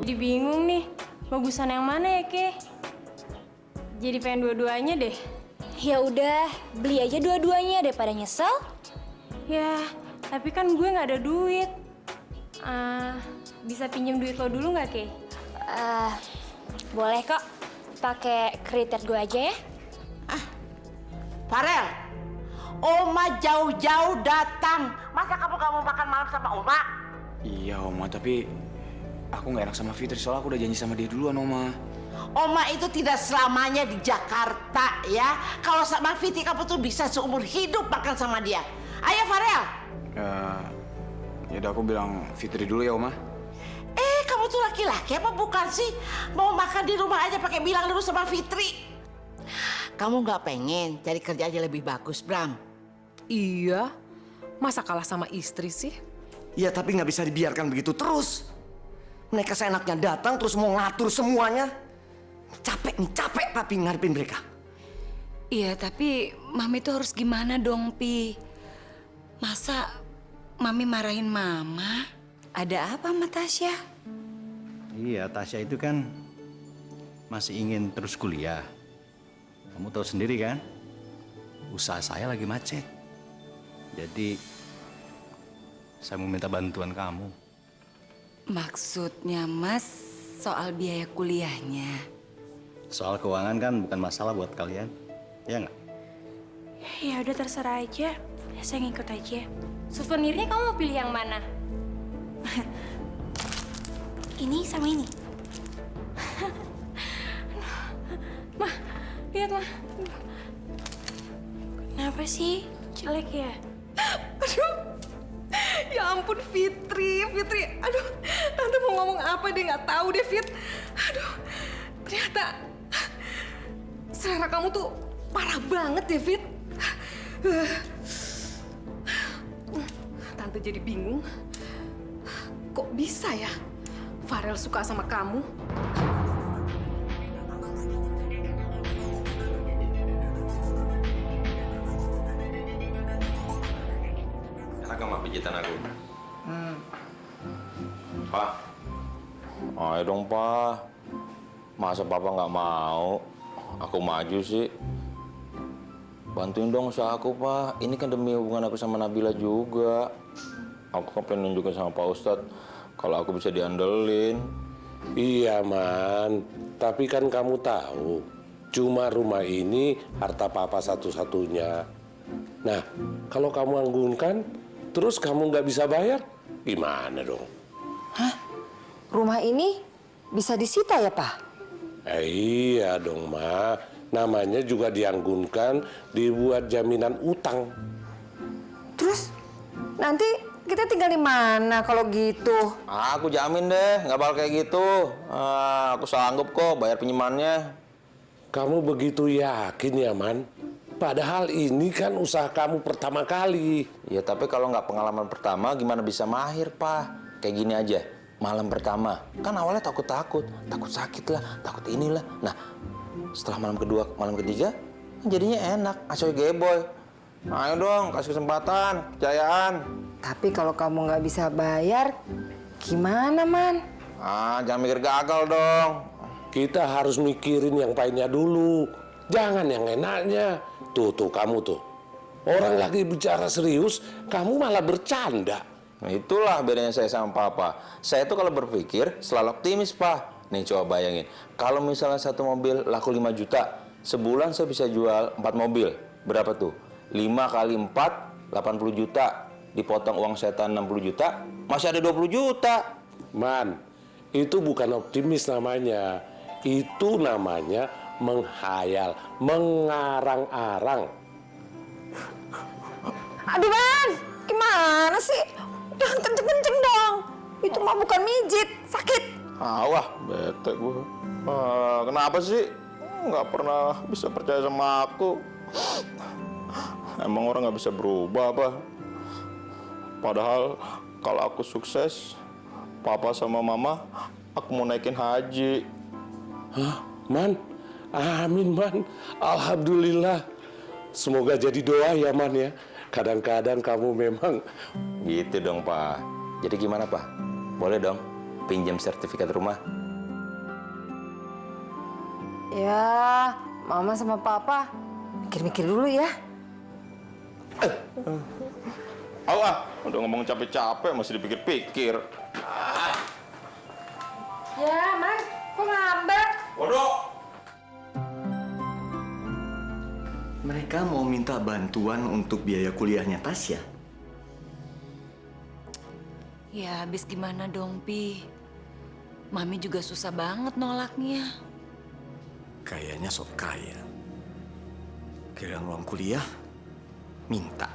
Jadi bingung nih, bagusan yang mana ya, Ke? Jadi pengen dua-duanya deh. Ya udah, beli aja dua-duanya daripada nyesel. Ya, tapi kan gue nggak ada duit. Bisa pinjem duit lo dulu nggak, Ke? Boleh kok. Pakai kredit gue aja ya. Farel, Oma jauh-jauh datang. Masa kamu gak mau makan malam sama Oma? Iya, Oma, tapi aku nggak enak sama Fitri soalnya aku udah janji sama dia duluan, Oma. Oma itu tidak selamanya di Jakarta ya. Kalau sama Fitri kamu tuh bisa seumur hidup makan sama dia. Ayo Farel. Ya udah aku bilang Fitri dulu ya, Oma. Kamu tuh laki-laki apa bukan sih? Mau makan di rumah aja pakai bilang dulu sama Fitri. Kamu nggak pengen cari kerja aja lebih bagus, Bram? Iya, masa kalah sama istri sih? Iya, tapi nggak bisa dibiarkan begitu terus. Mereka seenaknya datang terus mau ngatur semuanya. Capek papi ngarepin mereka. Iya, tapi Mami tuh harus gimana dong, Pi? Masa Mami marahin Mama? Ada apa sama Tasya? Iya, Tasya itu kan masih ingin terus kuliah. Kamu tahu sendiri kan, usaha saya lagi macet. Jadi, saya mau minta bantuan kamu. Maksudnya, Mas, soal biaya kuliahnya. Soal keuangan kan bukan masalah buat kalian, ya nggak? Ya udah terserah aja. Saya ngikut aja. Souvenirnya kamu mau pilih yang mana? Ini sama ini. Mah, lihat mah. Kenapa sih jelek ya? Aduh, ya ampun Fitri. Aduh, tante mau ngomong apa deh nggak tahu deh Fit. Aduh, ternyata selera kamu tuh parah banget ya Fit. Tante jadi bingung. Kok bisa ya Farel suka sama kamu? Enak gak, Mak, pijitan aku? Pak. Ayo dong, Pak. Masa Papa nggak mau? Aku maju sih. Bantuin dong usaha aku, Pak. Ini kan demi hubungan aku sama Nabila juga. Aku kan pengen nunjukin sama Pak Ustadz kalau aku bisa diandelin. Iya, Man. Tapi kan kamu tahu, cuma rumah ini harta Papa satu-satunya. Nah, kalau kamu anggunkan, terus kamu nggak bisa bayar, gimana dong? Hah? Rumah ini bisa disita ya, Pak? Iya dong, Ma. Namanya juga dianggunkan, dibuat jaminan utang. Terus nanti kita tinggal di mana kalau gitu? Aku jamin deh, nggak bakal kayak gitu. Aku sanggup kok bayar pinjamannya. Kamu begitu yakin ya, Man? Padahal ini kan usaha kamu pertama kali. Ya, tapi kalau nggak pengalaman pertama, gimana bisa mahir, Pak? Kayak gini aja, malam pertama. Kan awalnya takut sakit lah, takut inilah. Nah, setelah malam kedua, malam ketiga, jadinya enak, asoy geboy. Ayo dong, kasih kesempatan, kepercayaan. Tapi kalau kamu nggak bisa bayar, gimana, Man? Jangan mikir gagal dong. Kita harus mikirin yang pahitnya dulu. Jangan yang enaknya. Tuh, kamu tuh. Orang lagi bicara serius, kamu malah bercanda. Nah, itulah bedanya saya sama Papa. Saya tuh kalau berpikir selalu optimis, Pak. Nih coba bayangin, kalau misalnya satu mobil laku 5 juta, sebulan saya bisa jual 4 mobil. Berapa tuh? 5 kali 4, 80 juta. Dipotong uang setan 60 juta, masih ada 20 juta. Man, itu bukan optimis namanya. Itu namanya menghayal, mengarang-arang. Aduh, Man! Gimana sih? Jangan kenceng-kenceng dong. Itu mah bukan mijit, sakit. Wah, bete gue. Kenapa sih? Nggak pernah bisa percaya sama aku. Emang orang nggak bisa berubah apa? Padahal kalau aku sukses, Papa sama Mama, aku mau naikin haji. Hah, Man? Amin, Man. Alhamdulillah. Semoga jadi doa ya, Man ya. Kadang-kadang kamu memang... Gitu dong, Pak. Jadi gimana, Pak? Boleh dong pinjam sertifikat rumah? Ya, Mama sama Papa mikir-mikir dulu ya. Udah ngomong capek-capek masih dipikir-pikir. Ya, Mas, kok ngambek? Waduh. Mereka mau minta bantuan untuk biaya kuliahnya Tasya. Ya habis gimana dong, Pi? Mami juga susah banget nolaknya. Kayaknya sok kaya. Kirain uang kuliah, minta.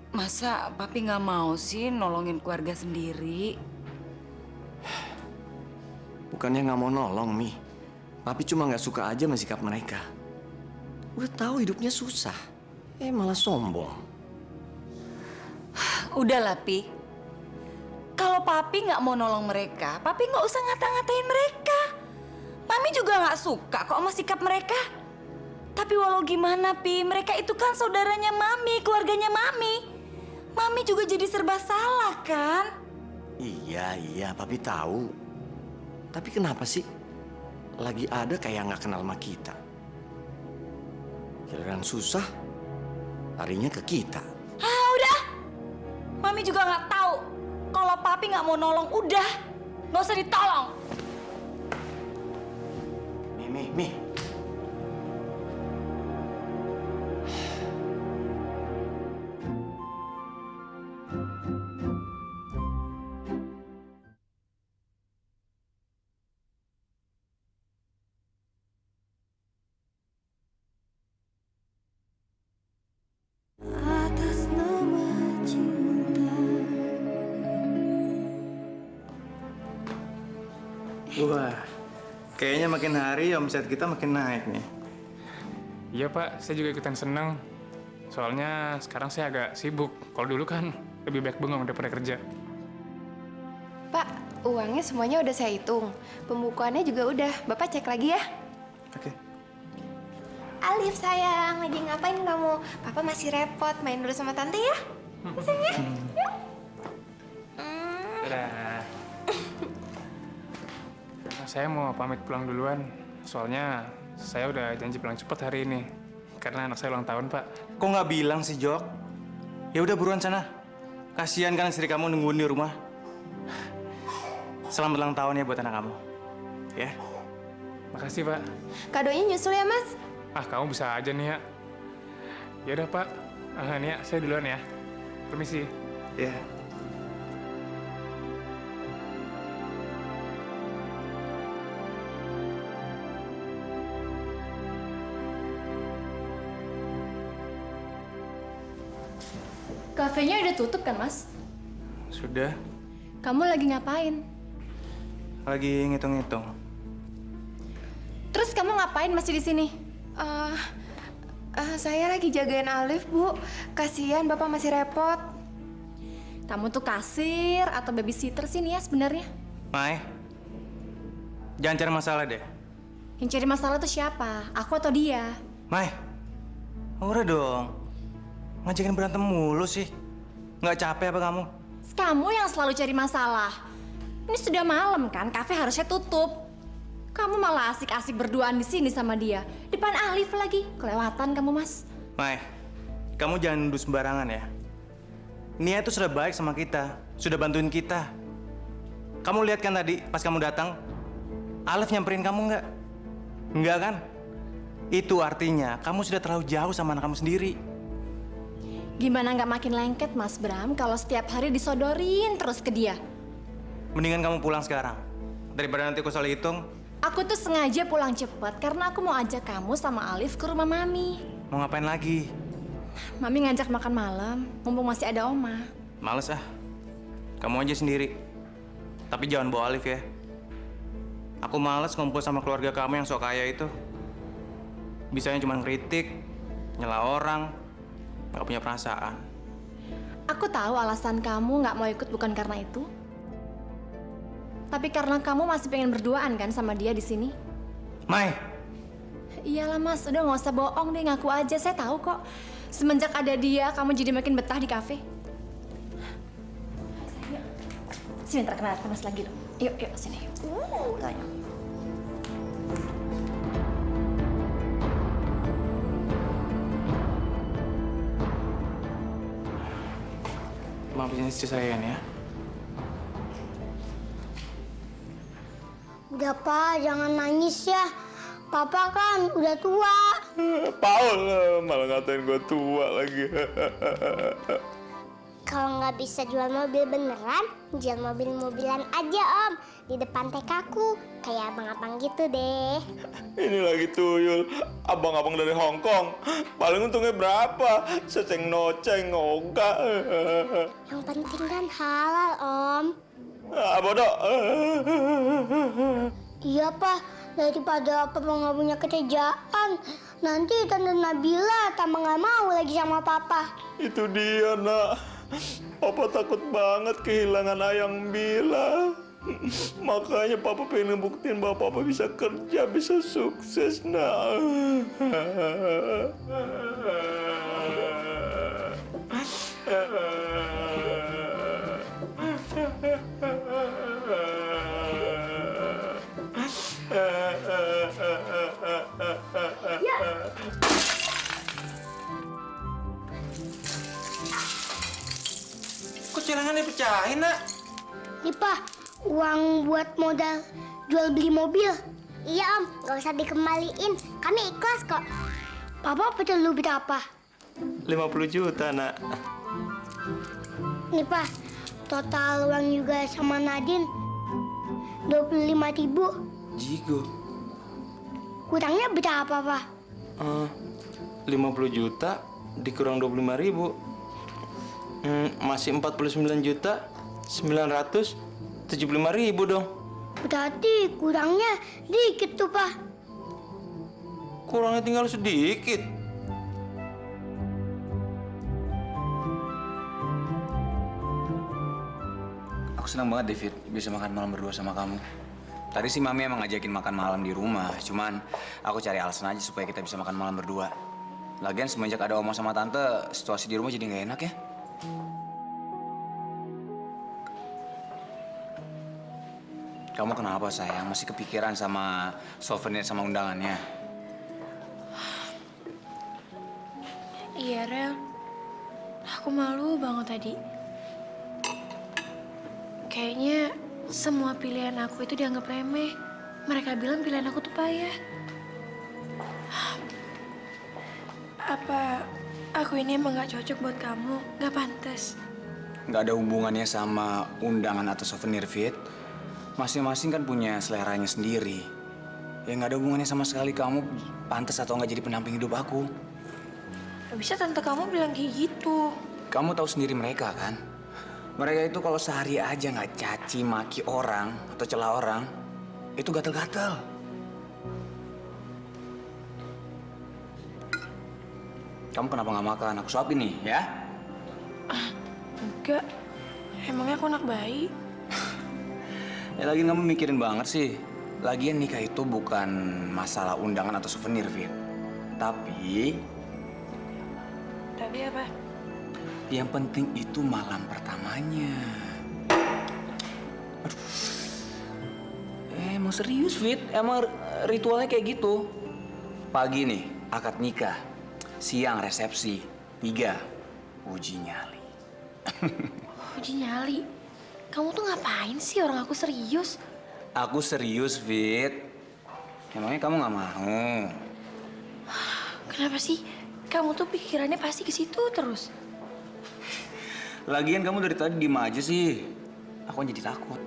Masa Papi nggak mau sih nolongin keluarga sendiri? Bukannya nggak mau nolong, Mi. Papi cuma nggak suka aja sama sikap mereka. Udah tahu hidupnya susah, malah sombong. Udahlah, Pi. Kalau Papi nggak mau nolong mereka, Papi nggak usah ngata-ngatain mereka. Mami juga nggak suka kok sama sikap mereka. Tapi walau gimana, Pi, mereka itu kan saudaranya Mami, keluarganya Mami. Mami juga jadi serba salah, kan? Iya, Papi tahu. Tapi kenapa sih lagi ada kayak nggak kenal sama kita? Giliran susah, larinya ke kita. Ah, udah. Mami juga nggak tahu. Kalau Papi nggak mau nolong, udah. Nggak usah ditolong. Mi. Wah, kayaknya makin hari omset kita makin naik nih. Iya Pak, saya juga ikutan seneng. Soalnya sekarang saya agak sibuk. Kalau dulu kan lebih baik bengong daripada kerja. Pak, uangnya semuanya udah saya hitung. Pembukuannya juga udah. Bapak cek lagi ya. Oke. Alif sayang, lagi ngapain kamu? Papa masih repot, main dulu sama tante ya. Sayang ya. Yuk. Dadah. Saya mau pamit pulang duluan. Soalnya saya udah janji pulang cepet hari ini. Karena anak saya ulang tahun, Pak. Kok nggak bilang sih, Jok? Ya udah buruan sana. Kasihan kan istri kamu nungguin di rumah. Selamat ulang tahun ya buat anak kamu. Ya. Makasih, Pak. Kadonya nyusul ya, Mas. Ah, kamu bisa aja nih ya. Ya udah, Pak. Nih ya, saya duluan ya. Permisi. Ya. Kafenya udah tutup kan, Mas? Sudah. Kamu lagi ngapain? Lagi ngitung-ngitung. Terus kamu ngapain masih di sini? Saya lagi jagain Alif, Bu. Kasihan Bapak masih repot. Kamu tuh kasir atau babysitter sini ya sebenarnya? Mai, jangan cari masalah deh. Yang cari masalah tuh siapa? Aku atau dia? Mai, udah dong. Ngajakin berantem mulu sih. Nggak capek apa kamu? Kamu yang selalu cari masalah. Ini sudah malam kan, kafe harusnya tutup. Kamu malah asik-asik berduaan di sini sama dia. Depan Alif lagi. Kelewatan kamu, Mas. Mai, kamu jangan nuduh sembarangan ya. Nia itu sudah baik sama kita, sudah bantuin kita. Kamu lihat kan tadi pas kamu datang, Alif nyamperin kamu nggak? Nggak kan? Itu artinya kamu sudah terlalu jauh sama anak kamu sendiri. Gimana nggak makin lengket, Mas Bram, kalau setiap hari disodorin terus ke dia? Mendingan kamu pulang sekarang. Daripada nanti aku salah hitung. Aku tuh sengaja pulang cepat karena aku mau ajak kamu sama Alif ke rumah Mami. Mau ngapain lagi? Mami ngajak makan malam, mumpung masih ada Oma. Males ah. Kamu aja sendiri. Tapi jangan bawa Alif ya. Aku males ngumpul sama keluarga kamu yang sok kaya itu. Bisanya cuma kritik, nyela orang, nggak punya perasaan. Aku tahu alasan kamu nggak mau ikut bukan karena itu. Tapi karena kamu masih pengen berduaan kan sama dia di sini? Mai. Iyalah Mas, udah nggak usah bohong deh, ngaku aja. Saya tahu kok. Semenjak ada dia, kamu jadi makin betah di kafe. Sini ntar kena panas lagi loh. Yuk, sini yuk. Sayang. maafin istri saya ya. Udah Pak, jangan nangis ya. Papa kan udah tua. Paul malah ngatain gue tua lagi. Kalau nggak bisa jual mobil beneran, jual mobil-mobilan aja Om. Di depan TK-ku, kayak abang-abang gitu deh. Ini lagi tuyul, abang-abang dari Hong Kong. Paling untungnya berapa? Seceng noceng enggak. Yang penting kan halal Om. Bodoh. Iya Pak, daripada Papa nggak punya kerjaan, nanti Tante Nabila tambah nggak mau lagi sama Papa. Itu dia, Nak. Papa takut banget kehilangan Ayang Bila. Makanya Papa pengen ngebuktiin bahwa Papa bisa kerja, bisa sukses, Nak. Kok celengan dipecahin, Nak? Nih Pak, uang buat modal jual beli mobil. Iya Om, nggak usah dikembaliin. Kami ikhlas kok. Papa pecah lu berapa? 50 juta, Nak. Nih Pak, total uang juga sama Nadine 25.000. Jigo. Kurangnya berapa Pak? 50 juta dikurang 25.000. Masih 49 juta 975.000 dong. Berarti kurangnya dikit tuh Pak. Kurangnya tinggal sedikit. Aku senang banget, David, bisa makan malam berdua sama kamu. Tadi sih Mami emang ngajakin makan malam di rumah, cuman aku cari alasan aja supaya kita bisa makan malam berdua. Lagian semenjak ada Oma sama Tante, situasi di rumah jadi nggak enak ya. Kamu kenapa sayang? Masih kepikiran sama souvenir sama undangannya? Iya, Rel. Aku malu banget tadi. Kayaknya semua pilihan aku itu dianggap remeh. Mereka bilang pilihan aku tuh payah. Apa aku ini emang gak cocok buat kamu? Gak pantas? Nggak ada hubungannya sama undangan atau souvenir, Fit. Masing-masing kan punya seleranya sendiri. Ya nggak ada hubungannya sama sekali kamu pantas atau nggak jadi pendamping hidup aku. Gak bisa tante kamu bilang kayak gitu. Kamu tahu sendiri mereka kan? Mereka itu kalau sehari aja nggak caci maki orang atau celah orang, itu gatel-gatel. Kamu kenapa nggak makan? Aku suapin nih, ya? Enggak. Emangnya aku anak bayi? Ya lagi kamu mikirin banget sih. Lagian nikah itu bukan masalah undangan atau souvenir, Fit. Tapi apa? yang penting itu malam pertamanya. Aduh. Emang serius, Fit. Emang ritualnya kayak gitu. Pagi nih, akad nikah. Siang resepsi. 3, uji nyali. Uji nyali? Kamu tuh ngapain sih? Orang aku serius. Aku serius, Fit. Emangnya kamu nggak mau? Kenapa sih? Kamu tuh pikirannya pasti ke situ terus. Lagian kamu dari tadi diem aja sih. Aku jadi takut.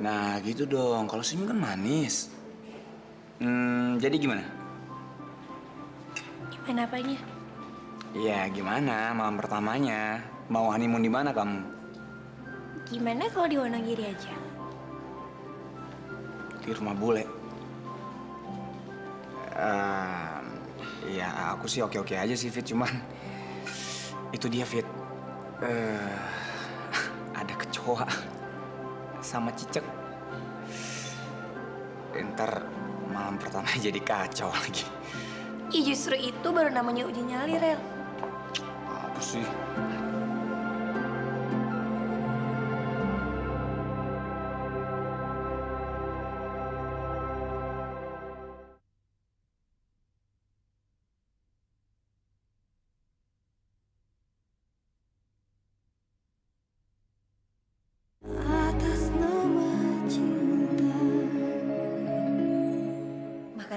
Nah, gitu dong. Kalau senyum kan manis. Jadi gimana? Gimana apanya? Ya, gimana malam pertamanya? Mau honeymoon di mana kamu? Gimana kalau di Wonogiri aja? Di rumah bule. Ya, aku sih oke-oke aja sih, Fit. Cuman itu dia, Fit. Ada kecoa sama cicak. Ntar malam pertama jadi kacau lagi. Ih, justru itu baru namanya uji nyali, Rel. Apa sih?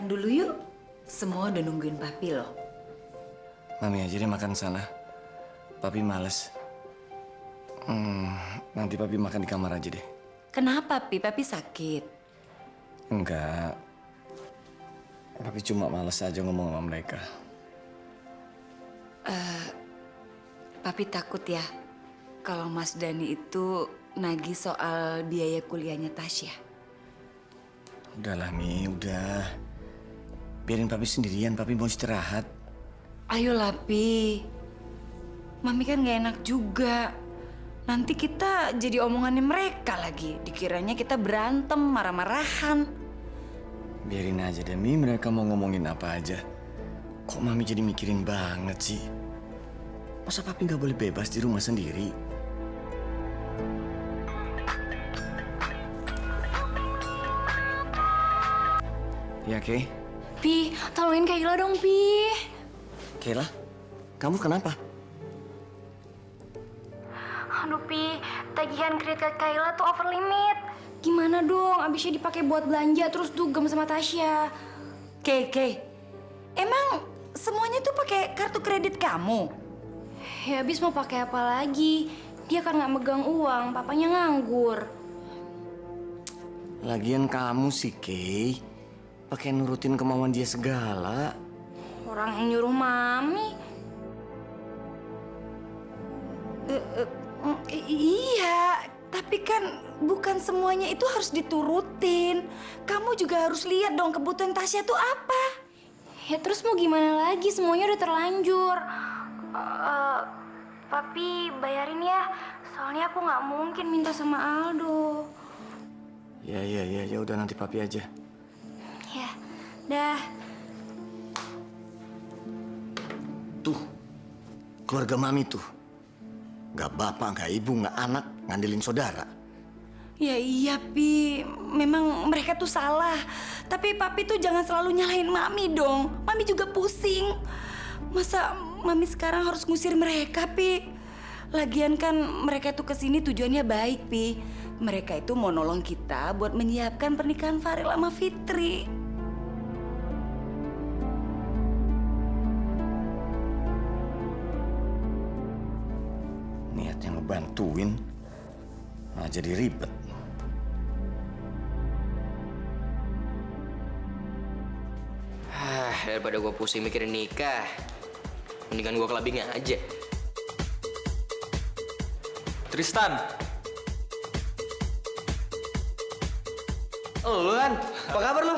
makan dulu yuk. Semua udah nungguin Papi loh. Mami aja deh makan sana. Papi males. Nanti Papi makan di kamar aja deh. Kenapa, Pi? Papi sakit? Enggak. Papi cuma males aja ngomong sama mereka. Papi takut ya kalau Mas Dani itu nagih soal biaya kuliahnya Tasya. Udahlah, Mi, udah. Biarin Papi sendirian, Papi mau istirahat. Ayolah, Pi. Mami kan gak enak juga. Nanti kita jadi omongannya mereka lagi. Dikiranya kita berantem, marah-marahan. Biarin aja deh, Mi. Mereka mau ngomongin apa aja. Kok Mami jadi mikirin banget sih? Masa Papi nggak boleh bebas di rumah sendiri? Ya, Kay? Pi, tolongin Kayla dong, Pi. Kayla, kamu kenapa? Aduh, Pi, tagihan kredit Kayla tuh over limit. Gimana dong, abisnya dipakai buat belanja terus dugem sama Tasya. Kay, emang semuanya tuh pakai kartu kredit kamu? Ya abis mau pakai apa lagi? Dia kan nggak megang uang, papanya nganggur. Lagian kamu sih, Kay. Pakai nurutin kemauan dia segala. Orang yang nyuruh Mami. Iya, tapi kan bukan semuanya itu harus diturutin. Kamu juga harus lihat dong kebutuhan Tasya tuh apa. Ya terus mau gimana lagi? Semuanya udah terlanjur. Papi bayarin ya. Soalnya aku nggak mungkin minta sama Aldo. Ya, udah nanti Papi aja. Ya, dah. Tuh, keluarga Mami tuh. Gak bapak, gak ibu, gak anak, ngandelin saudara. Ya iya, Pi. Memang mereka tuh salah. Tapi Papi tuh jangan selalu nyalahin Mami dong. Mami juga pusing. Masa Mami sekarang harus ngusir mereka, Pi? Lagian kan mereka tuh kesini tujuannya baik, Pi. Mereka itu mau nolong kita buat menyiapkan pernikahan Farel sama Fitri. Niatnya ngebantuin, malah jadi ribet. Daripada gue pusing mikirin nikah, mendingan gue clubbing aja. Tristan. Lu kan, apa kabar lu?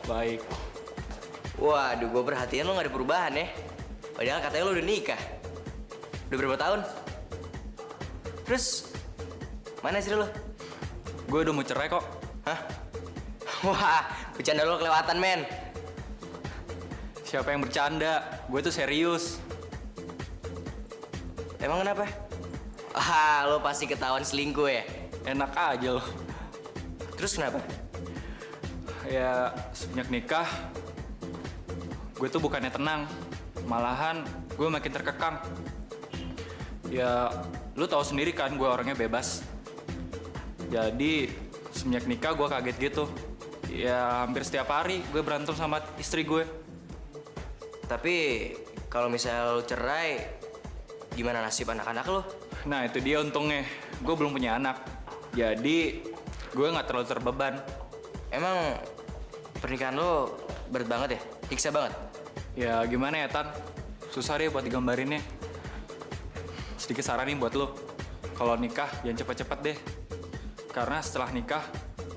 Baik. Waduh, gue perhatian lu gak ada perubahan ya. Padahal katanya lu udah nikah. Udah berapa tahun? Terus, mana istri lu? Gue udah mau cerai kok. Hah? Wah, bercanda lu kelewatan, men. Siapa yang bercanda? Gue tuh serius. Emang kenapa? Ah, lo pasti ketahuan selingkuh ya? Enak aja lo. Terus kenapa? Ya, semenjak nikah, gue tuh bukannya tenang. Malahan, gue makin terkekang. Ya, lu tahu sendiri kan gue orangnya bebas. Jadi, semenjak nikah gue kaget gitu. Ya, hampir setiap hari gue berantem sama istri gue. Tapi, kalau misalnya lo cerai, gimana nasib anak-anak lo? Nah, itu dia untungnya. Gue belum punya anak. Jadi, gue nggak terlalu terbeban. Emang pernikahan lo berat banget ya? Hiksa banget? Ya, gimana ya, Tan? Susah deh buat digambarinnya. Sedikit saran nih buat lo. Kalau nikah, jangan cepet-cepet deh. Karena setelah nikah,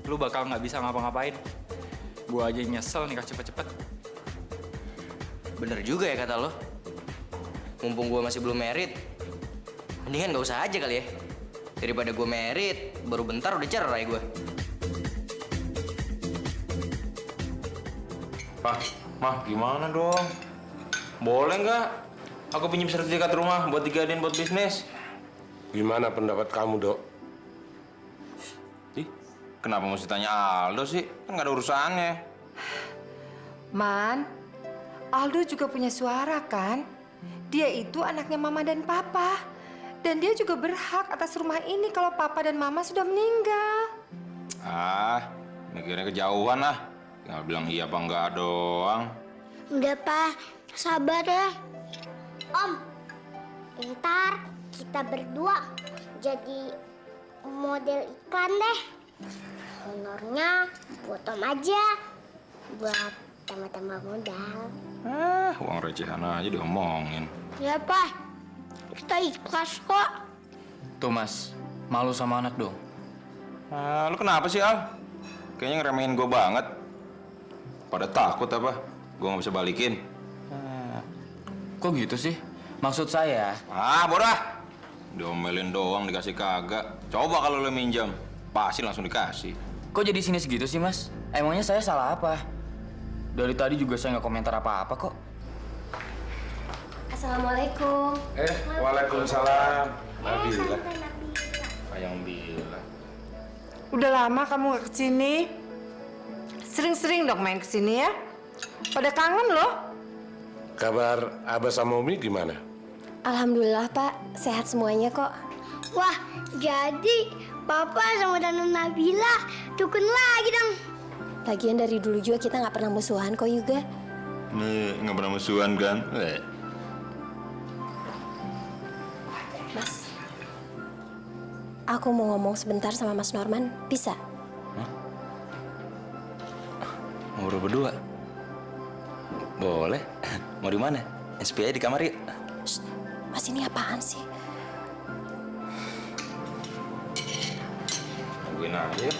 lo bakal nggak bisa ngapa-ngapain. Gue aja nyesel nikah cepet-cepet. Bener juga ya kata lo. Mumpung gue masih belum married, mendingan gak usah aja kali ya. Daripada gue married, baru bentar udah cerai gue. Pak, Mah, gimana dong? Boleh nggak? Aku pinjam sertifikat rumah buat digadain buat bisnis. Gimana pendapat kamu, Dok? Ih, kenapa mesti tanya Aldo sih? Kan nggak ada urusannya. Man, Aldo juga punya suara kan? Dia itu anaknya Mama dan Papa. Dan dia juga berhak atas rumah ini kalau Papa dan Mama sudah meninggal. Ah, mikirnya kejauhan lah. Tinggal bilang iya apa enggak doang. Udah, Pak. Sabar ya. Om, ntar kita berdua jadi model iklan deh. Honornya buat Om aja. Buat tambah-tambah modal. Uang recehan aja diomongin. Ya, Pak. Kita ikhlas kok. Tuh Mas, malu sama anak dong. Lu kenapa sih, Al? Kayaknya ngeremehin gue banget. Pada takut apa? Gue nggak bisa balikin. Kok gitu sih? Maksud saya... Bodoh! Diomelin doang, dikasih kagak. Coba kalau lu minjam, pasti langsung dikasih. Kok jadi sini segitu sih, Mas? Emangnya saya salah apa? Dari tadi juga saya nggak komentar apa-apa kok. Assalamualaikum. Waalaikumsalam. Nabila. Ayang Bila. Udah lama kamu gak kesini? Sering-sering dong main kesini ya. Pada kangen loh. Kabar Abah sama Umi gimana? Alhamdulillah, Pak. Sehat semuanya kok. Wah, jadi Papa sama Tante Nabila dukun lagi dong. Lagian dari dulu juga kita nggak pernah musuhan kok juga. Nih, nggak pernah musuhan kan? Mas, aku mau ngomong sebentar sama Mas Norman, bisa? Ngobrol berdua? Boleh. Mau di mana? SPI di kamar yuk. Shh, Mas ini apaan sih? Tungguin aja yuk.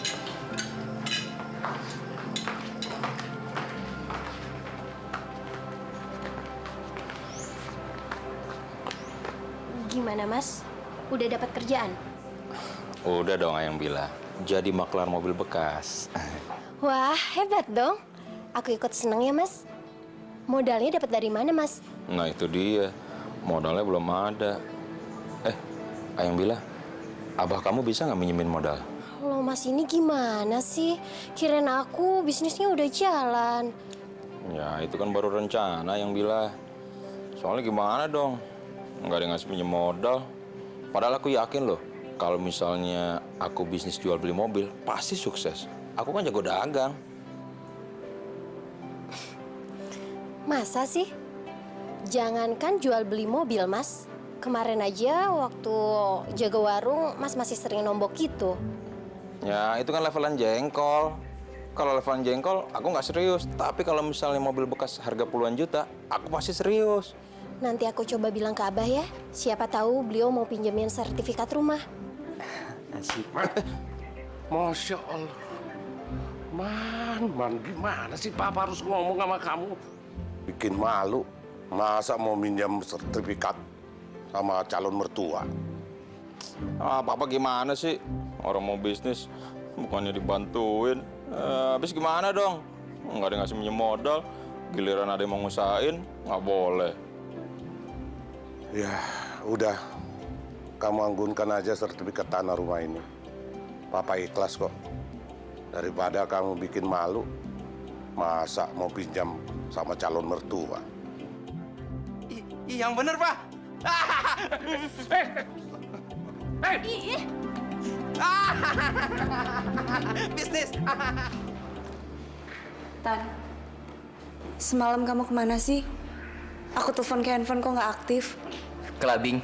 Gimana Mas? Udah dapat kerjaan? Udah dong Ayang Bila. Jadi maklar mobil bekas. Wah, hebat dong. Aku ikut seneng ya, Mas. Modalnya dapat dari mana, Mas? Nah itu dia. Modalnya belum ada. Ayang Bila, abah kamu bisa nggak minjemin modal? Loh, Mas ini gimana sih? Kirain aku bisnisnya udah jalan. Ya itu kan baru rencana Ayang Bila. Soalnya gimana dong? Nggak ada yang ngasih pinjam modal. Padahal aku yakin loh, kalau misalnya aku bisnis jual beli mobil, pasti sukses. Aku kan jago dagang. Masa sih? Jangankan jual beli mobil, Mas. Kemarin aja waktu jaga warung, Mas masih sering nombok gitu. Ya itu kan levelan jengkol. Kalau levelan jengkol, aku nggak serius. Tapi kalau misalnya mobil bekas harga puluhan juta, aku pasti serius. Nanti aku coba bilang ke Abah ya. Siapa tahu beliau mau pinjemin sertifikat rumah. Asik. Masya Allah. Man, gimana sih Papa harus ngomong sama kamu? Bikin malu. Masa mau minjam sertifikat sama calon mertua? Papa gimana sih? Orang mau bisnis, bukannya dibantuin. Habis gimana dong? Nggak ada yang ngasih minjem modal. Giliran ada yang mau ngusahain, nggak boleh. Ya, udah. Kamu anggunkan aja sertifikat tanah rumah ini. Papa ikhlas kok. Daripada kamu bikin malu, masa mau pinjam sama calon mertua. Yang bener, Pak. Bisnis. Tan, semalam kamu kemana sih? Aku telepon ke handphone kok nggak aktif. Kelabing.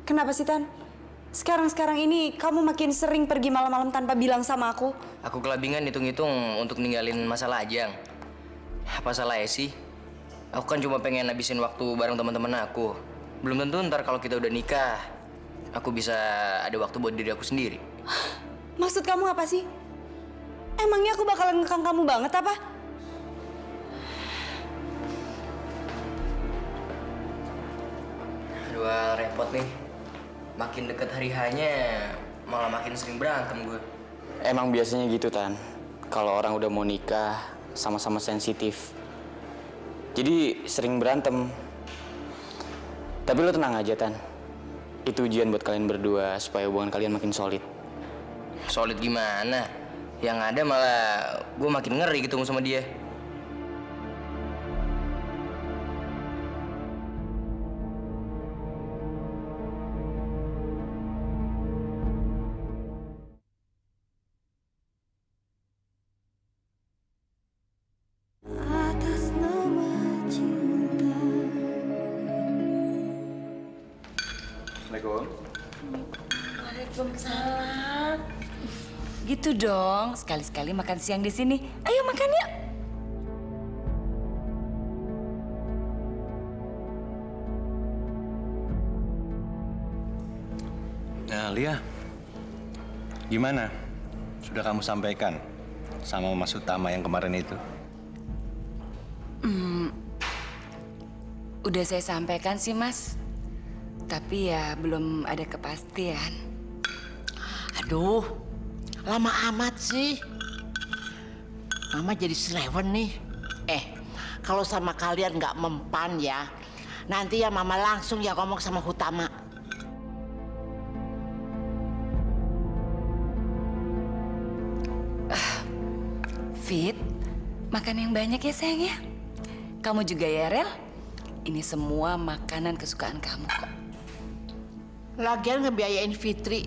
Kenapa sih, Tan? Sekarang ini kamu makin sering pergi malam-malam tanpa bilang sama aku. Aku kelabingan hitung-hitung untuk ninggalin masalah Ajang. Apa salahnya sih? Aku kan cuma pengen habisin waktu bareng teman-teman aku. Belum tentu ntar kalau kita udah nikah, aku bisa ada waktu buat diri aku sendiri. Maksud kamu apa sih? Emangnya aku bakalan ngekang kamu banget apa? Aduh, repot nih. Makin deket hari hanya, malah makin sering berantem gue. Emang biasanya gitu, Tan. Kalau orang udah mau nikah, sama-sama sensitif. Jadi sering berantem. Tapi lo tenang aja, Tan. Itu ujian buat kalian berdua supaya hubungan kalian makin solid. Solid gimana? Yang ada malah gue makin ngeri ketemu sama dia. Assalamualaikum. Waalaikumsalam. Gitu dong, sekali-sekali makan siang di sini. Ayo makan yuk. Nah, Lia, gimana? Sudah kamu sampaikan sama Mas Utama yang kemarin itu? Udah saya sampaikan sih, Mas. Tapi ya belum ada kepastian. Aduh, lama amat sih. Mama jadi selewen nih. Kalau sama kalian nggak mempan ya, nanti ya Mama langsung ya ngomong sama Utama. Fit, makan yang banyak ya sayang ya. Kamu juga ya, Rel. Ini semua makanan kesukaan kamu kok. Lagian ngebiayain Fitri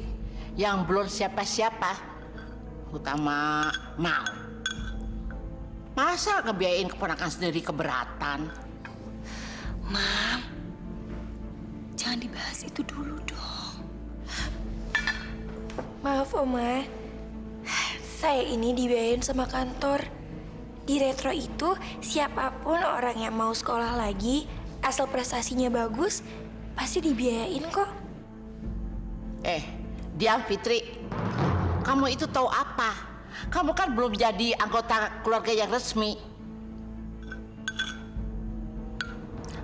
yang belum siapa-siapa. Utama mau. Masa ngebiayain keponakan sendiri keberatan? Mam, jangan dibahas itu dulu dong. Maaf Oma, saya ini dibiayain sama kantor. Di Retro itu siapapun orang yang mau sekolah lagi, asal prestasinya bagus, pasti dibiayain kok. Diam Fitri. Kamu itu tahu apa? Kamu kan belum jadi anggota keluarga yang resmi.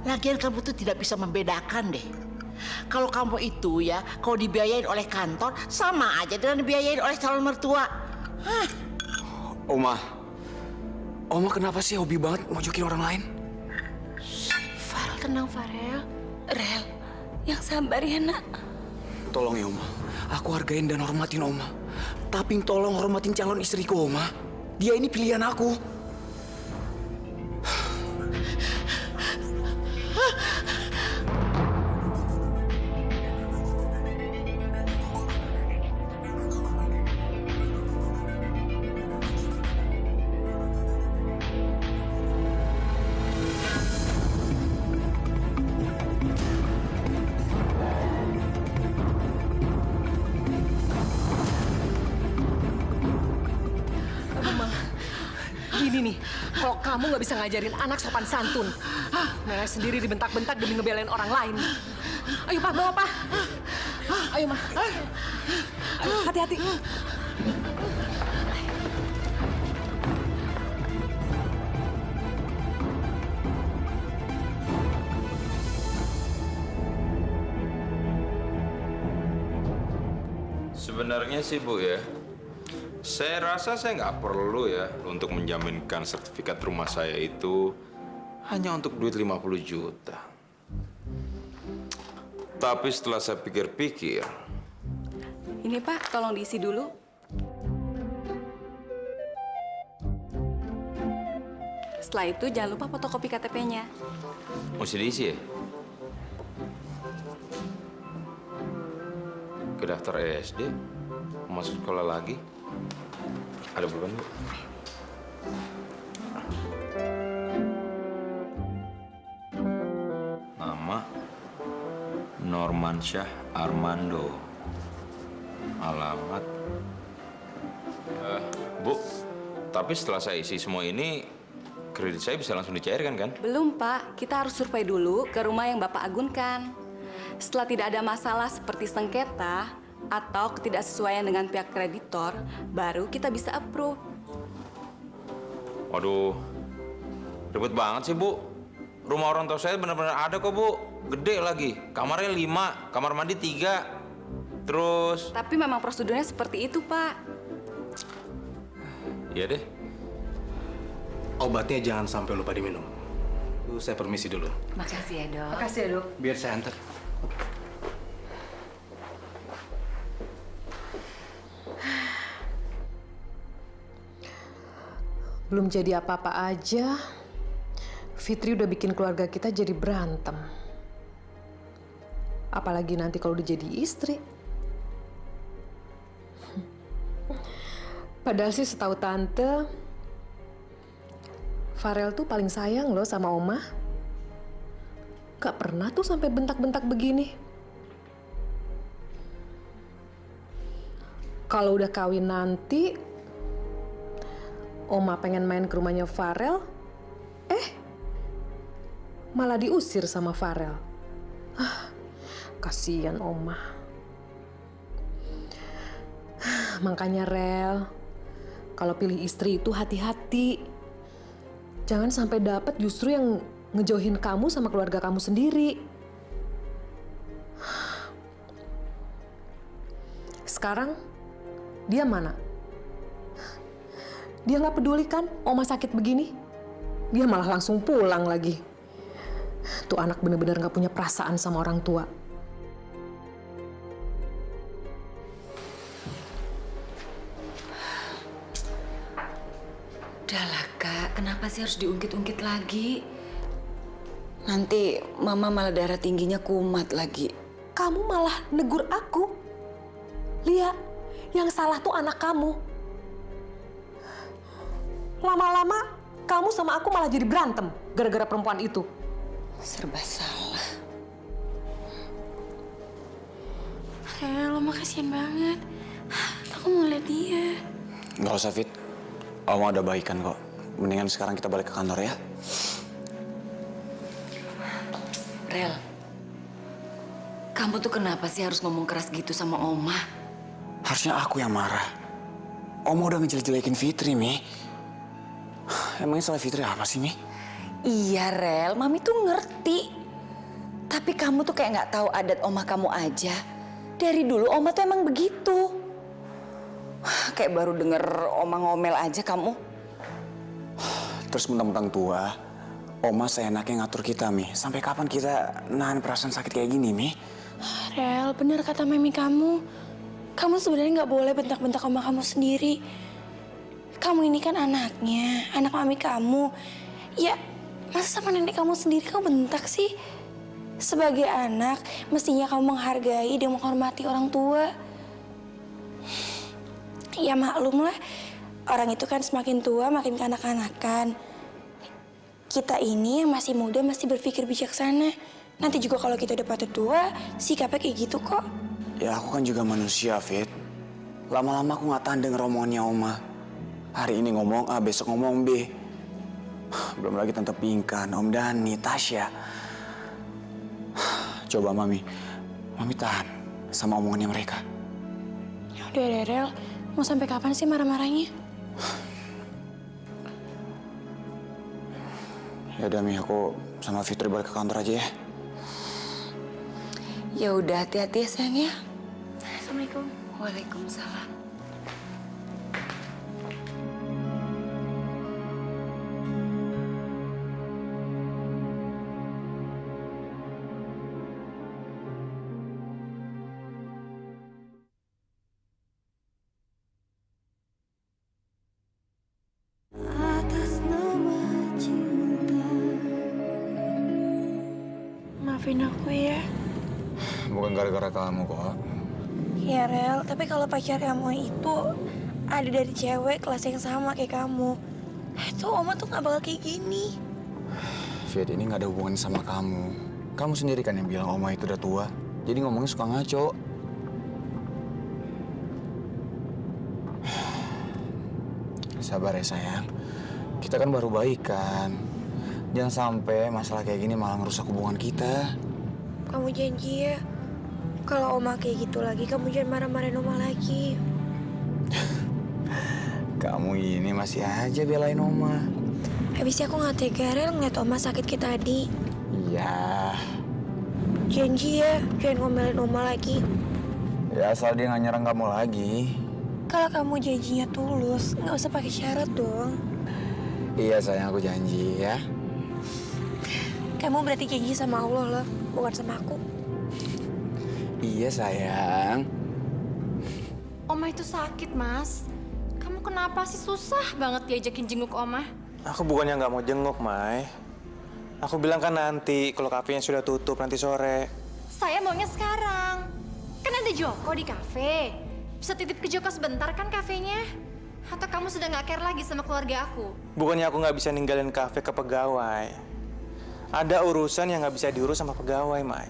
Lagian kamu tuh tidak bisa membedakan deh. Kalau kamu itu ya, kalau dibiayain oleh kantor, sama aja dengan dibiayain oleh calon mertua. Oma kenapa sih hobi banget mojokin orang lain? Farel, tenang Farel. Rel, yang sabar ya nak. Tolong ya Oma, aku hargain dan hormatin Oma. Tapi tolong hormatin calon istriku Oma. Dia ini pilihan aku. Gini nih, kalau kamu nggak bisa ngajarin anak sopan santun, nenek sendiri dibentak-bentak demi ngebelain orang lain. Ayo Pak, bawa Pak. Ayo Ma. Ayo, hati-hati. Sebenarnya sih Bu ya, saya rasa saya nggak perlu ya untuk menjaminkan sertifikat rumah saya itu hanya untuk duit 50 juta. Tapi setelah saya pikir-pikir, Ini Pak, tolong diisi dulu. Setelah itu jangan lupa fotokopi KTP-nya. mesti diisi ya? Ke daftar SD, masuk sekolah lagi. Ada bukan Bu? Nama Normansyah Armando. Alamat Bu, tapi setelah saya isi semua ini, kredit saya bisa langsung dicairkan kan? Belum Pak, kita harus survei dulu ke rumah yang Bapak agunkan. Setelah tidak ada masalah seperti sengketa atau ketidaksesuaian dengan pihak kreditor, baru kita bisa approve. Waduh, ribet banget sih Bu. Rumah orang tua saya benar-benar ada kok Bu. Gede lagi, kamarnya 5, kamar mandi 3. Terus... Tapi memang prosedurnya seperti itu Pak. Iya deh. Obatnya jangan sampai lupa diminum. Saya permisi dulu. Makasih ya Dok. Makasih ya Dok. Biar saya antar. Belum jadi apa-apa aja, Fitri udah bikin keluarga kita jadi berantem. Apalagi nanti kalau udah jadi istri. Padahal sih setahu Tante, Farel tuh paling sayang loh sama Oma. Gak pernah tuh sampai bentak-bentak begini. Kalau udah kawin nanti, Oma pengen main ke rumahnya Farel, malah diusir sama Farel. Kasihan Oma. Makanya Rel, kalau pilih istri itu hati-hati. Jangan sampai dapet justru yang ngejauhin kamu sama keluarga kamu sendiri. Sekarang dia mana? Dia nggak peduli kan Oma sakit begini? Dia malah langsung pulang lagi. Tuh anak bener-bener nggak punya perasaan sama orang tua. Udahlah Kak, kenapa sih harus diungkit-ungkit lagi? Nanti Mama malah darah tingginya kumat lagi. Kamu malah negur aku. Lia, yang salah tuh anak kamu. Lama-lama kamu sama aku malah jadi berantem gara-gara perempuan itu. Serba salah. Rel, Oma kasihan banget. Aku mau lihat dia. Nggak usah, Fit. Oma udah baikan kok. Mendingan sekarang kita balik ke kantor ya. Rel, kamu tuh kenapa sih harus ngomong keras gitu sama Oma? Harusnya aku yang marah. Oma udah ngejelek-jelekin Fitri, Mi. Emangnya salah Fitri apa sih, Mi? Iya, Rel. Mami tuh ngerti. Tapi kamu tuh kayak nggak tahu adat Oma kamu aja. Dari dulu Oma tuh emang begitu. Kayak baru denger Oma ngomel aja kamu. Terus mentang-mentang tua, Oma seenaknya ngatur kita, Mi. Sampai kapan kita nahan perasaan sakit kayak gini, Mi? Rel, benar kata mami kamu. Kamu sebenarnya nggak boleh bentak-bentak Oma kamu sendiri. Kamu ini kan anaknya, anak mami kamu. Ya, masa sama nenek kamu sendiri kamu bentak sih? Sebagai anak, mestinya kamu menghargai dan menghormati orang tua. Ya maklum lah, orang itu kan semakin tua makin kanak-kanakan. Kita ini yang masih muda masih berpikir bijaksana. Nanti juga kalau kita udah patut tua, sikapnya kayak gitu kok. Ya aku kan juga manusia, Fit. Lama-lama aku nggak tahan denger omongannya Oma. Hari ini ngomong A, besok ngomong B. Belum lagi Tante Pinkan, Om Dani, Tasya. Coba Mami tahan sama omongannya mereka. Udah deh, Rel. Mau sampai kapan sih marah-marahnya? Ya udah Mi, aku sama Fitri balik ke kantor aja ya. Ya udah, hati-hati ya sayang ya. Assalamualaikum. Waalaikumsalam. Maafin aku ya. Bukan gara-gara kamu kok. Ya Rel, tapi kalau pacar kamu itu ada dari cewek kelas yang sama kayak kamu, itu Oma tuh gak bakal kayak gini. Fit, ini nggak ada hubungan sama kamu. Kamu sendiri kan yang bilang Oma itu udah tua. Jadi ngomongnya suka ngaco. Sabar ya sayang. Kita kan baru baikan. Jangan sampai masalah kayak gini malah ngerusak hubungan kita. Kamu janji ya, kalau Oma kayak gitu lagi, kamu jangan marah-marahin Oma lagi. Kamu ini masih aja belain Oma. Habisnya aku gak tega Rel ngeliat Oma sakit kayak tadi. Iya. Janji ya, jangan ngomelin Oma lagi. Ya asal dia nggak nyerang kamu lagi. Kalau kamu janjinya tulus, nggak usah pakai syarat dong. Iya sayang, aku janji ya. Kamu berarti janji sama Allah loh, bukan sama aku. Iya sayang. Oma itu sakit, Mas. Kamu kenapa sih susah banget diajakin jenguk Oma? Aku bukannya nggak mau jenguk, Mai. Aku bilang kan nanti, kalau kafenya sudah tutup nanti sore. Saya maunya sekarang. Kan ada Joko di kafe. Bisa titip ke Joko sebentar kan kafenya? Atau kamu sudah nggak care lagi sama keluarga aku? Bukannya aku nggak bisa ninggalin kafe ke pegawai. Ada urusan yang nggak bisa diurus sama pegawai, Mai.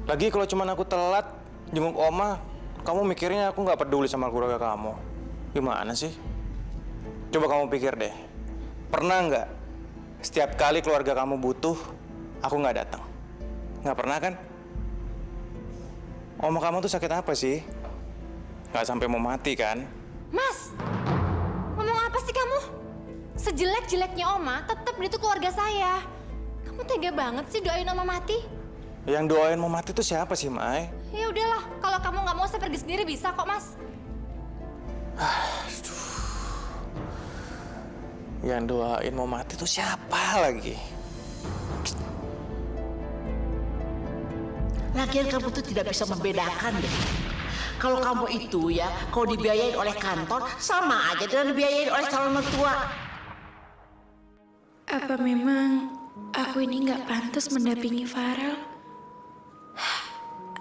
Lagi kalau cuma aku telat jenguk Oma, kamu mikirnya aku nggak peduli sama keluarga kamu. Gimana sih? Coba kamu pikir deh. Pernah nggak setiap kali keluarga kamu butuh, aku nggak datang? Nggak pernah kan? Oma kamu tuh sakit apa sih? Nggak sampai mau mati kan? Mas, ngomong apa sih kamu? Sejelek-jeleknya Oma, tetap dia tuh keluarga saya. Kamu tega banget sih doain Oma mati? Yang doain mau mati tuh siapa sih, Mai? Ya udahlah, kalau kamu nggak mau saya pergi sendiri bisa kok, Mas. Yang doain mau mati tuh siapa lagi? Lagian kamu tuh tidak bisa membedakan deh. Kalau kamu itu ya, kalau dibiayain oleh kantor, sama aja dengan dibiayain oleh calon mertua. Apa memang aku ini nggak pantas mendampingi Farel?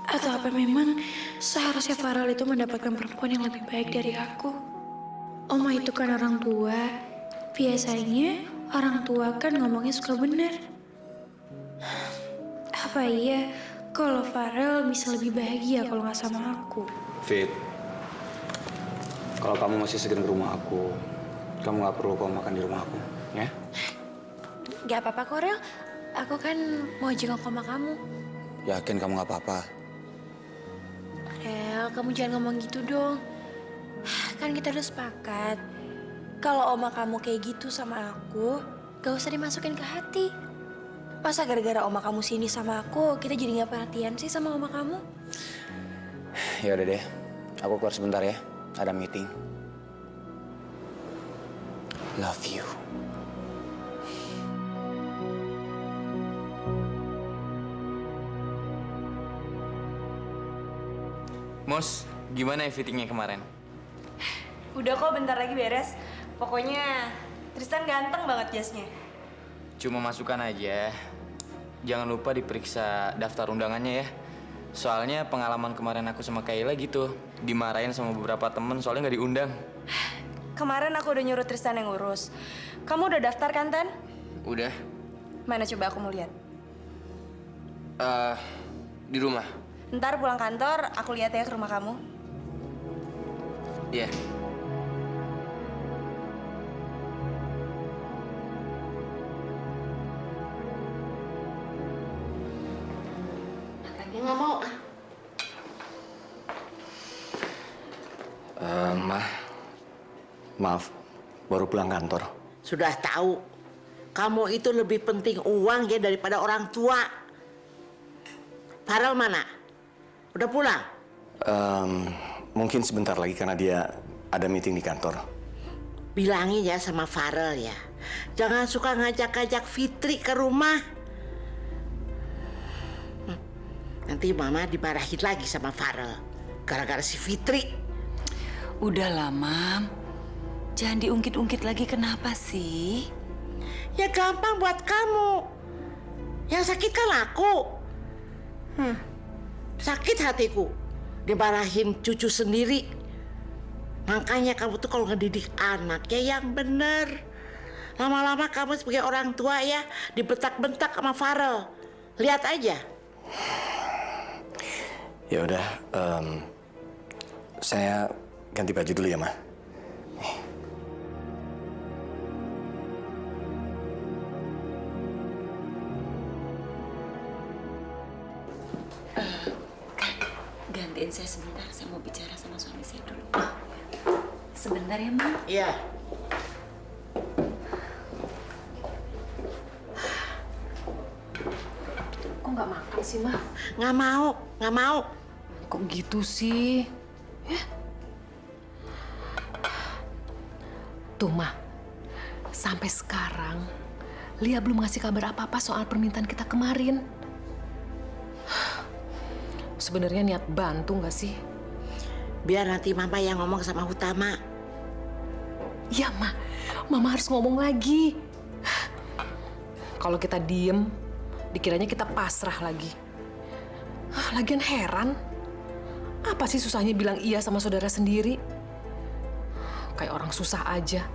Atau apa memang seharusnya Farel itu mendapatkan perempuan yang lebih baik dari aku? Oma itu kan orang tua. Biasanya orang tua kan ngomongnya suka benar. Apa iya kalau Farel bisa lebih bahagia kalau nggak sama aku? Fit, kalau kamu masih segan ke rumah aku, kamu nggak perlu kau makan di rumah aku, ya? Gak apa-apa kok, Rel. Aku kan mau jenguk oma kamu. Yakin kamu nggak apa-apa? Rel, kamu jangan ngomong gitu dong. Kan kita udah sepakat. Kalau oma kamu kayak gitu sama aku, gak usah dimasukin ke hati. Masa gara-gara oma kamu sini sama aku, kita jadi gak perhatian sih sama oma kamu? Ya udah deh, aku keluar sebentar ya. Ada meeting. Love you. Mos, gimana ya fittingnya kemarin? Udah kok, bentar lagi beres. Pokoknya Tristan ganteng banget jasnya. Cuma masukan aja. Jangan lupa diperiksa daftar undangannya ya. Soalnya pengalaman kemarin aku sama Kayla gitu. Dimarahin sama beberapa temen soalnya nggak diundang. Kemarin aku udah nyuruh Tristan yang ngurus. Kamu udah daftar kan, Tan? Udah. Mana coba aku mau lihat. Di rumah. Ntar pulang kantor, aku lihat ya ke rumah kamu. Iya. Katanya nggak mau. Maaf, baru pulang kantor. Sudah tahu, kamu itu lebih penting uang ya daripada orang tua. Farel mana? Udah pulang? Mungkin sebentar lagi karena dia ada meeting di kantor. Bilangin ya sama Farel ya, jangan suka ngajak-ngajak Fitri ke rumah. Nanti Mama dimarahin lagi sama Farel gara-gara si Fitri. Udahlah, Mam. Jangan diungkit-ungkit lagi, kenapa sih? Ya gampang buat kamu. Yang sakit kan aku. Sakit hatiku dimarahin cucu sendiri. Makanya kamu tuh kalau ngedidik anaknya yang bener. Lama-lama kamu sebagai orang tua ya dibentak-bentak sama Farel. Lihat aja. Ya udah, saya ganti baju dulu ya, Ma. Gantiin saya sebentar, saya mau bicara sama suami saya dulu. Sebentar ya, Mam? Iya. Kok nggak makan sih, Ma? Nggak mau, nggak mau. Kok gitu sih? Ya. Tuh, Ma. Sampai sekarang, Lia belum ngasih kabar apa-apa soal permintaan kita kemarin. Sebenarnya niat bantu nggak sih? Biar nanti Mama yang ngomong sama Utama. Iya, Ma. Mama harus ngomong lagi. Kalau kita diem, dikiranya kita pasrah lagi. Lagian heran. Apa sih susahnya bilang iya sama saudara sendiri? Kayak orang susah aja.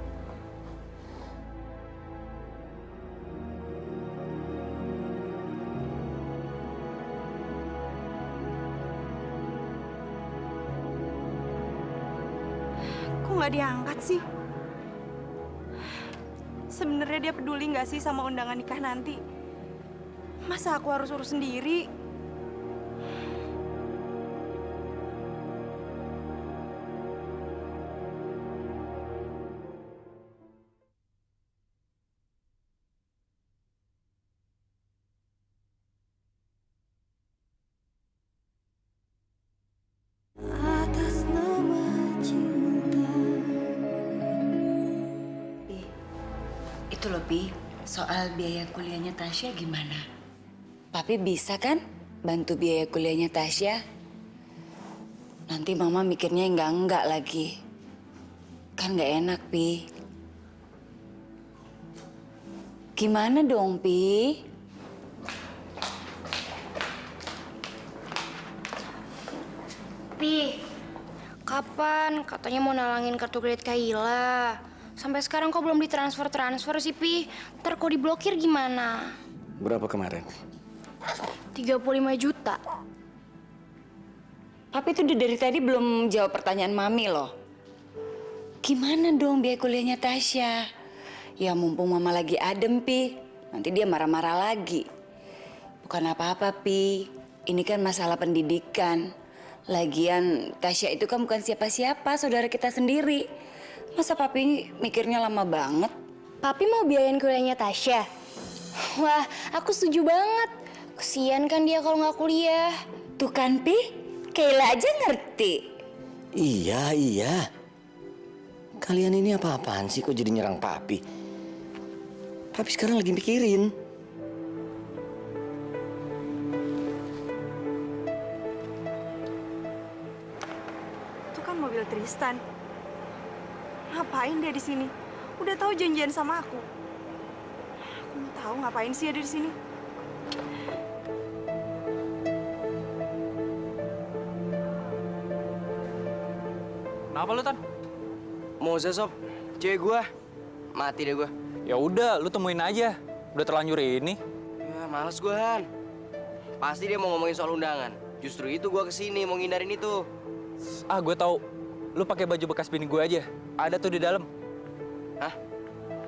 nggak diangkat sih? Sebenarnya dia peduli nggak sih sama undangan nikah nanti? Masa aku harus urus sendiri? Itu loh, Pi, soal biaya kuliahnya Tasya gimana? Papi bisa kan bantu biaya kuliahnya Tasya? Nanti Mama mikirnya enggak lagi. Kan nggak enak, Pi. Gimana dong, Pi? Pi, kapan katanya mau nalangin kartu kredit Kayla? Sampai sekarang kok belum ditransfer sih, Pi? Ntar kok diblokir gimana? Berapa kemarin? 35 juta. Papi tuh dari tadi belum jawab pertanyaan Mami loh. Gimana dong biaya kuliahnya Tasya? Ya mumpung Mama lagi adem, Pi. Nanti dia marah-marah lagi. Bukan apa-apa, Pi. Ini kan masalah pendidikan. Lagian Tasya itu kan bukan siapa-siapa, saudara kita sendiri. Masa Papi mikirnya lama banget? Papi mau biayain kuliahnya Tasya? Wah, aku setuju banget. Kesian kan dia kalau nggak kuliah. Tuh kan, Pi. Kayla aja ngerti. Iya. Kalian ini apa-apaan sih kok jadi nyerang Papi? Papi sekarang lagi mikirin. Itu kan mobil Tristan. Ngapain dia di sini? Udah tahu janjian sama aku. Aku mau tahu ngapain sih dia di sini. Kenapa lu, Tan? Moza, Sob. Cewek gua. Mati deh gua. Ya udah, lu temuin aja. Udah terlanjur ini. Ya, males gua, Han. Pasti dia mau ngomongin soal undangan. Justru itu gua kesini, mau ngindarin itu. Ah, gue tahu. Lu pakai baju bekas bini gue aja. Ada tuh di dalam. Hah?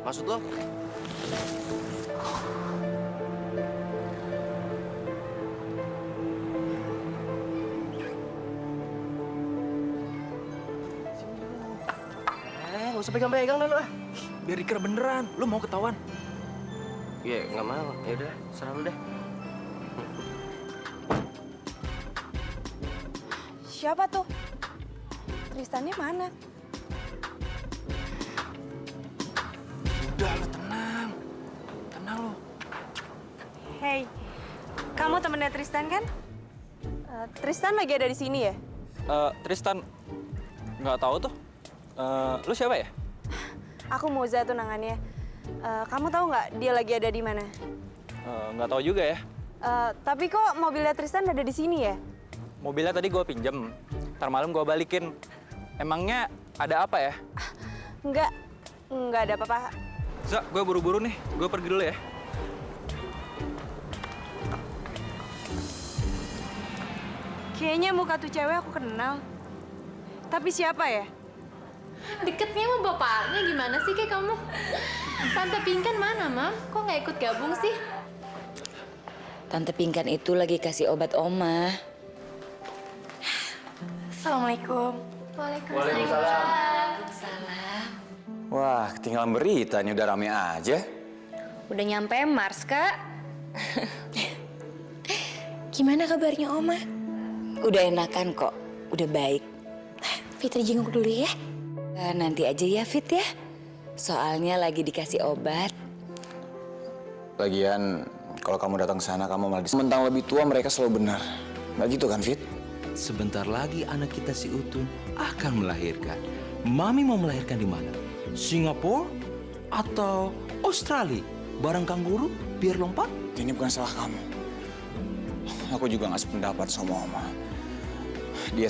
Maksud lo? Nggak usah pegang-pegang dah lu ah. Biar dikira beneran. Lu mau ketahuan? Iya, nggak mau. Ya udah, serah lu deh. Siapa tuh? Tristannya mana? Udah, lu tenang. Tenang lu. Hey, kamu temennya Tristan kan? Tristan lagi ada di sini ya? Tristan, nggak tahu tuh. Lu siapa ya? Aku Moza tunangannya. Kamu tahu nggak dia lagi ada di mana? Nggak tahu juga ya. Tapi kok mobilnya Tristan ada di sini ya? Mobilnya tadi gue pinjem. Ntar malam gue balikin. Emangnya ada apa ya? Nggak ada apa-apa. Zak, gue buru-buru nih. Gue pergi dulu ya. Kayaknya muka tuh cewek aku kenal. Tapi siapa ya? Deketnya sama bapaknya gimana sih kayak kamu? Tante Pinkan mana, Mam? Kok nggak ikut gabung sih? Tante Pinkan itu lagi kasih obat Oma. Assalamualaikum. Waalaikumsalam. Wah, ketinggalan berita nih, udah rame aja. Udah nyampe Mars, Kak. Gimana kabarnya Oma? Udah enakan kok, udah baik. Fitri jenguk dulu ya. Nanti aja ya, Fit ya. Soalnya lagi dikasih obat. Lagian, kalau kamu datang ke sana, kamu malah mentang lebih tua, mereka selalu benar. Nggak gitu kan, Fit? Sebentar lagi anak kita si Utun akan melahirkan. Mami mau melahirkan di mana? Singapura atau Australia? Barang kanguru biar lompat? Ini bukan salah kamu. Aku juga nggak sependapat sama Oma. Dia